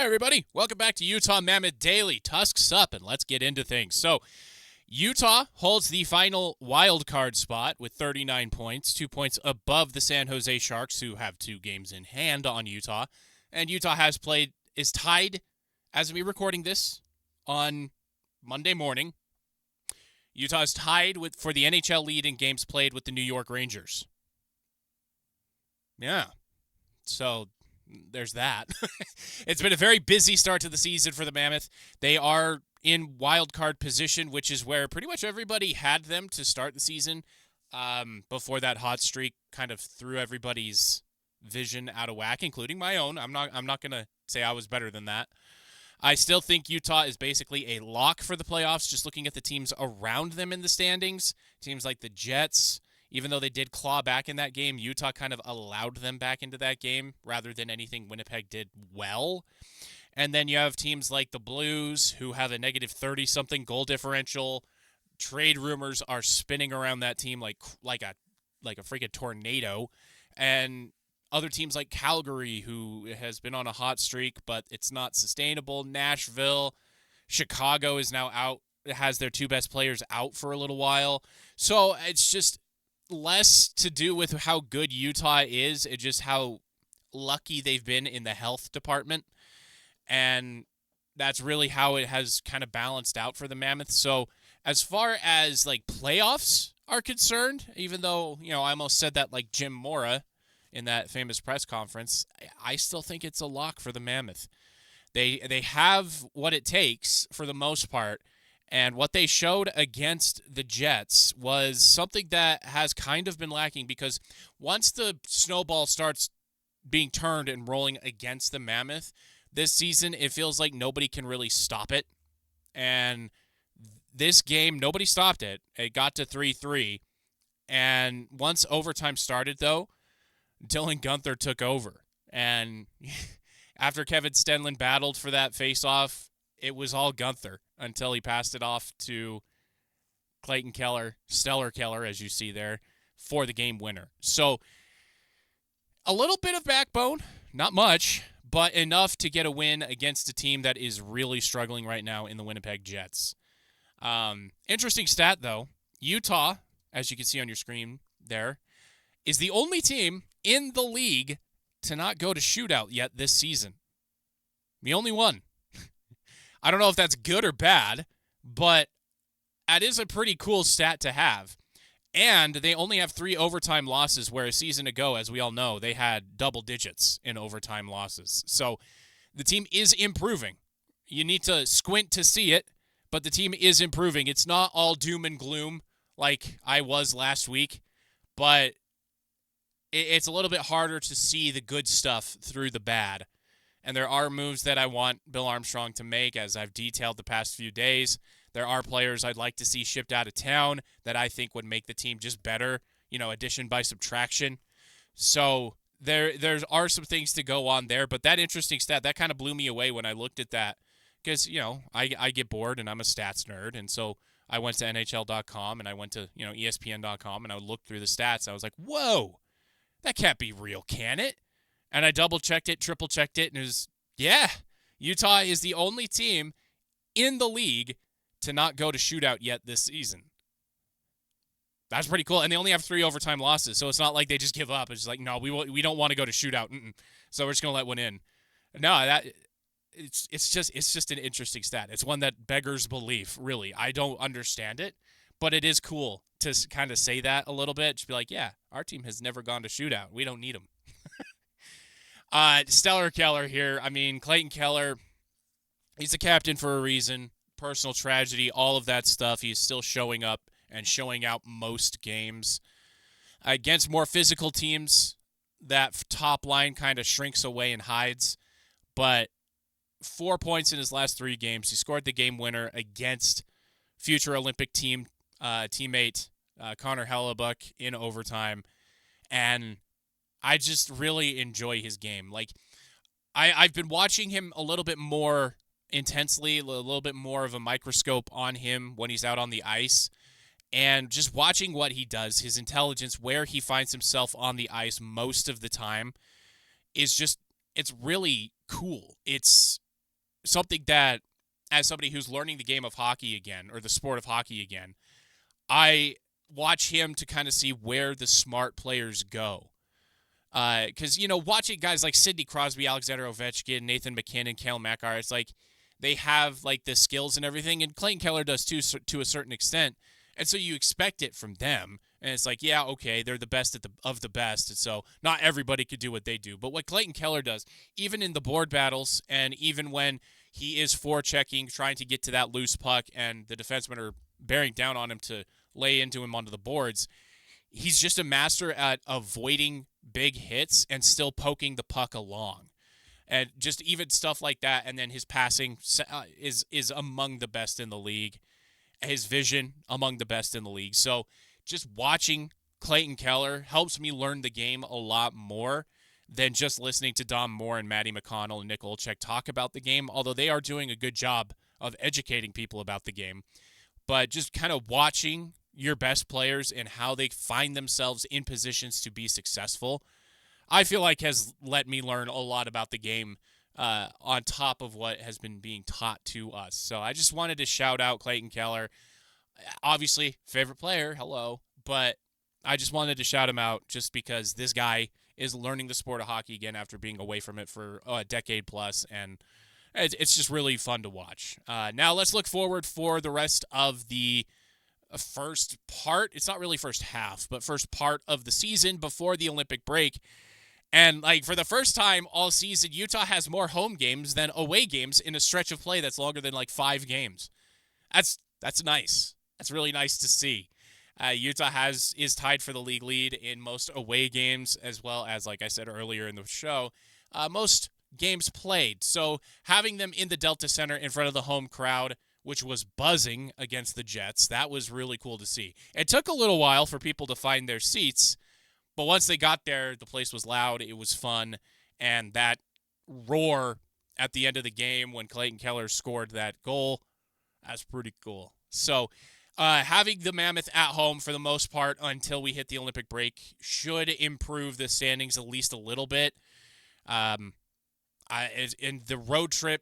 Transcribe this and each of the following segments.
Hi, everybody. Welcome back to Utah Mammoth Daily. Tusks up, and let's get into things. So, Utah holds the final wild card spot with 39 points, 2 points above the San Jose Sharks, who have 2 games in hand on Utah. And Utah is tied, as we recording this, on Monday morning. Utah is tied for the NHL lead in games played with the New York Rangers. Yeah. So there's that. It's been a very busy start to the season for the Mammoth. They are in wild card position, which is where pretty much everybody had them to start the season before that hot streak kind of threw everybody's vision out of whack, including my own. I'm not going to say I was better than that. I still think Utah is basically a lock for the playoffs, just looking at the teams around them in the standings. Teams like the Jets, even though they did claw back in that game, Utah kind of allowed them back into that game rather than anything Winnipeg did well. And then you have teams like the Blues, who have a negative 30-something goal differential. Trade rumors are spinning around that team like a freaking tornado. And other teams like Calgary, who has been on a hot streak, but it's not sustainable. Nashville, Chicago is now out. It has their 2 best players out for a little while. So it's just less to do with how good Utah is. It's just how lucky they've been in the health department. And that's really how it has kind of balanced out for the Mammoth. So as far as like playoffs are concerned, even though, I almost said that like Jim Mora in that famous press conference, I still think it's a lock for the Mammoth. They have what it takes for the most part, and what they showed against the Jets was something that has kind of been lacking, because once the snowball starts being turned and rolling against the Mammoth this season, it feels like nobody can really stop it. And this game, nobody stopped it. It got to 3-3. And once overtime started, though, Dylan Guenther took over. And after Kevin Stenlund battled for that face-off, it was all Guenther until he passed it off to Clayton Keller, Stellar Keller, as you see there, for the game winner. So a little bit of backbone, not much, but enough to get a win against a team that is really struggling right now in the Winnipeg Jets. Interesting stat, though. Utah, as you can see on your screen there, is the only team in the league to not go to shootout yet this season. The only one. I don't know if that's good or bad, but that is a pretty cool stat to have. And they only have 3 overtime losses, where a season ago, as we all know, they had double digits in overtime losses. So the team is improving. You need to squint to see it, but the team is improving. It's not all doom and gloom like I was last week, but it's a little bit harder to see the good stuff through the bad. And there are moves that I want Bill Armstrong to make, as I've detailed the past few days. There are players I'd like to see shipped out of town that I think would make the team just better, addition by subtraction. So there are some things to go on there, but that interesting stat, that kind of blew me away when I looked at that, because, I get bored and I'm a stats nerd, and so I went to NHL.com and I went to, ESPN.com, and I looked through the stats. I was like, whoa, that can't be real, can it? And I double-checked it, triple-checked it, and it was, yeah, Utah is the only team in the league to not go to shootout yet this season. That's pretty cool. And they only have 3 overtime losses, so it's not like they just give up. It's just like, no, we don't want to go to shootout. So we're just going to let one in. No, it's just an interesting stat. It's one that beggars belief, really. I don't understand it, but it is cool to kind of say that a little bit. Just be like, yeah, our team has never gone to shootout. We don't need them. Stellar Keller here. I mean, Clayton Keller, he's the captain for a reason. Personal tragedy, all of that stuff. He's still showing up and showing out most games. Against more physical teams, that top line kind of shrinks away and hides. But 4 points in his last 3 games. He scored the game winner against future Olympic teammate Connor Hellebuck in overtime. And I just really enjoy his game. Like, I've been watching him a little bit more intensely, a little bit more of a microscope on him when he's out on the ice, and just watching what he does, his intelligence, where he finds himself on the ice most of the time, is just, it's really cool. It's something that, as somebody who's learning the game of hockey again, or the sport of hockey again, I watch him to kind of see where the smart players go. Because, watching guys like Sidney Crosby, Alexander Ovechkin, Nathan McKinnon, Cale Makar, it's like they have like the skills and everything, and Clayton Keller does too, to a certain extent. And so you expect it from them. And it's like, yeah, okay, they're the best of the best. And so not everybody could do what they do. But what Clayton Keller does, even in the board battles and even when he is forechecking, trying to get to that loose puck and the defensemen are bearing down on him to lay into him onto the boards, he's just a master at avoiding big hits and still poking the puck along. And just even stuff like that. And then his passing is among the best in the league. His vision among the best in the league. So just watching Clayton Keller helps me learn the game a lot more than just listening to Dom Moore and Matty McConnell and Nick Olczyk talk about the game, although they are doing a good job of educating people about the game. But just kind of watching your best players and how they find themselves in positions to be successful, I feel like has let me learn a lot about the game on top of what has been being taught to us. So I just wanted to shout out Clayton Keller. Obviously, favorite player, hello. But I just wanted to shout him out just because this guy is learning the sport of hockey again after being away from it for a decade plus, and it's just really fun to watch. Now let's look forward for the rest of the first part. It's not really first half, but first part of the season before the Olympic break. And like for the first time all season, Utah has more home games than away games in a stretch of play that's longer than like 5 games. That's nice. That's really nice to see. Utah is tied for the league lead in most away games, as well as, like I said earlier in the show, most games played. So having them in the Delta Center in front of the home crowd, which was buzzing against the Jets, that was really cool to see. It took a little while for people to find their seats, but once they got there, the place was loud, it was fun, and that roar at the end of the game when Clayton Keller scored that goal, that's pretty cool. So having the Mammoth at home for the most part until we hit the Olympic break should improve the standings at least a little bit. In the road trip,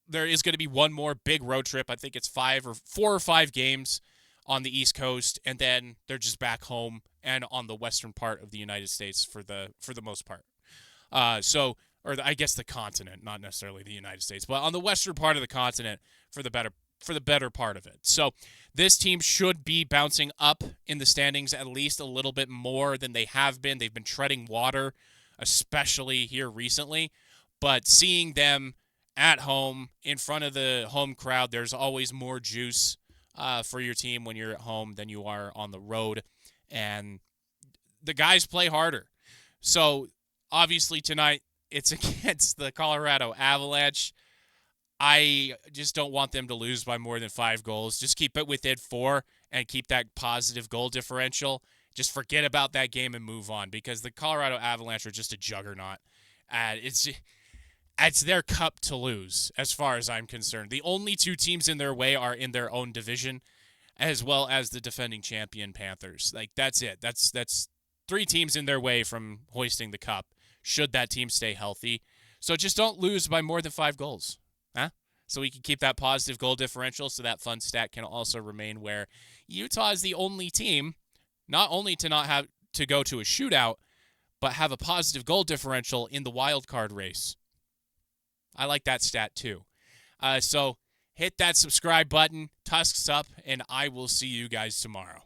there is going to be one more big road trip. I think it's 4 or 5 games on the East Coast, and then they're just back home and on the western part of the United States for the most part. I guess the continent, not necessarily the United States, but on the western part of the continent for the better part of it. So this team should be bouncing up in the standings at least a little bit more than they have been. They've been treading water, especially here recently. But seeing them at home in front of the home crowd, there's always more juice for your team when you're at home than you are on the road. And the guys play harder. So obviously tonight it's against the Colorado Avalanche. I just don't want them to lose by more than 5 goals. Just keep it within 4 and keep that positive goal differential. Just forget about that game and move on, because the Colorado Avalanche are just a juggernaut. It's their cup to lose as far as I'm concerned. The only 2 teams in their way are in their own division, as well as the defending champion Panthers. Like, that's it. That's 3 teams in their way from hoisting the cup, should that team stay healthy. So just don't lose by more than 5 goals. So we can keep that positive goal differential, so that fun stat can also remain, where Utah is the only team not only to not have to go to a shootout, but have a positive goal differential in the wild card race. I like that stat too. So hit that subscribe button, Tusks up, and I will see you guys tomorrow.